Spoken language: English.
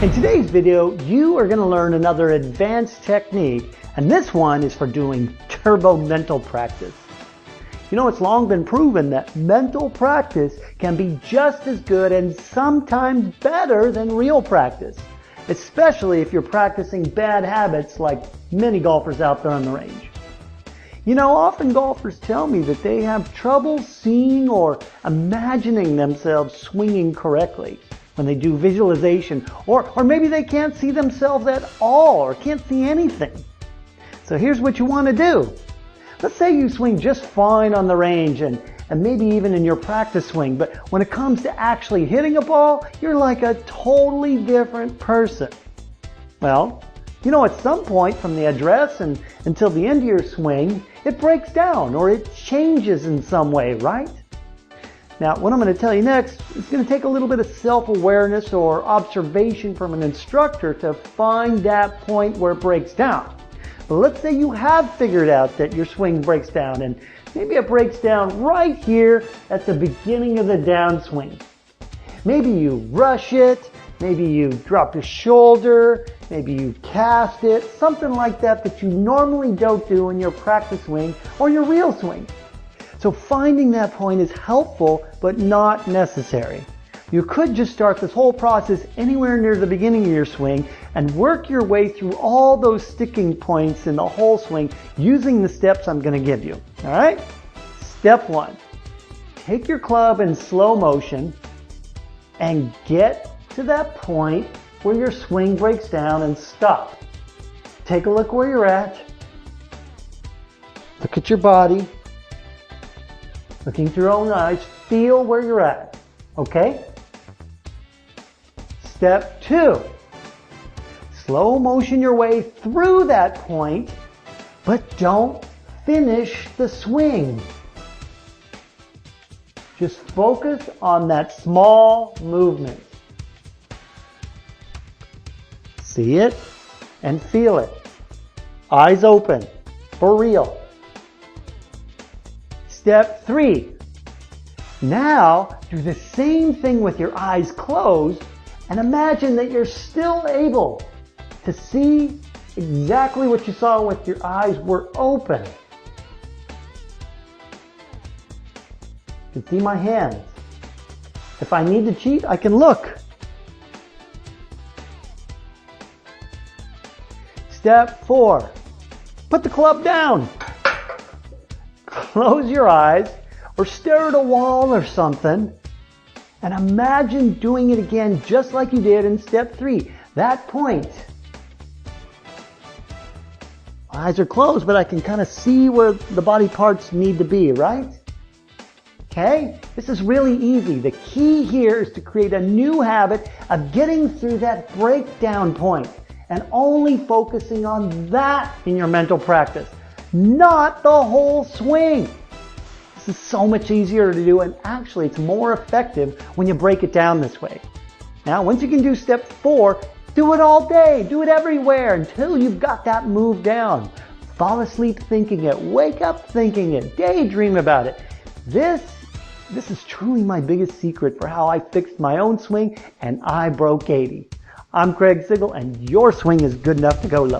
In today's video, you are going to learn another advanced technique, and this one is for doing turbo mental practice. You know, it's long been proven that mental practice can be just as good and sometimes better than real practice, especially if you're practicing bad habits like many golfers out there on the range. You know, often golfers tell me that they have trouble seeing or imagining themselves swinging correctly when they do visualization, or maybe they can't see themselves at all or can't see anything. So here's what you want to do. Let's say you swing just fine on the range and maybe even in your practice swing, but when it comes to actually hitting a ball, you're like a totally different person. Well, you know, at some point from the address and until the end of your swing, it breaks down or it changes in some way, right? Now, what I'm going to tell you next is going to take a little bit of self-awareness or observation from an instructor to find that point where it breaks down. But let's say you have figured out that your swing breaks down, and maybe it breaks down right here at the beginning of the downswing. Maybe you rush it, maybe you drop your shoulder, maybe you cast it, something like that that you normally don't do in your practice swing or your real swing. So finding that point is helpful, but not necessary. You could just start this whole process anywhere near the beginning of your swing and work your way through all those sticking points in the whole swing using the steps I'm going to give you. All right? Step 1. Take your club in slow motion and get to that point where your swing breaks down and stop. Take a look where you're at. Look at your body. Looking through your own eyes, feel where you're at, okay? Step 2, slow motion your way through that point, but don't finish the swing. Just focus on that small movement. See it and feel it. Eyes open, for real. Step 3. Now do the same thing with your eyes closed and imagine that you're still able to see exactly what you saw with your eyes were open. You can see my hands. If I need to cheat, I can look. Step 4. Put the club down. Close your eyes or stare at a wall or something and imagine doing it again just like you did in step 3. That point. My eyes are closed, but I can kind of see where the body parts need to be, right? Okay? This is really easy. The key here is to create a new habit of getting through that breakdown point and only focusing on that in your mental practice. Not the whole swing. This is so much easier to do, and actually it's more effective when you break it down this way. Now, once you can do step 4, do it all day, do it everywhere until you've got that move down. Fall asleep thinking it, wake up thinking it, daydream about it. This is truly my biggest secret for how I fixed my own swing and I broke 80. I'm Craig Sigel, and your swing is good enough to go low.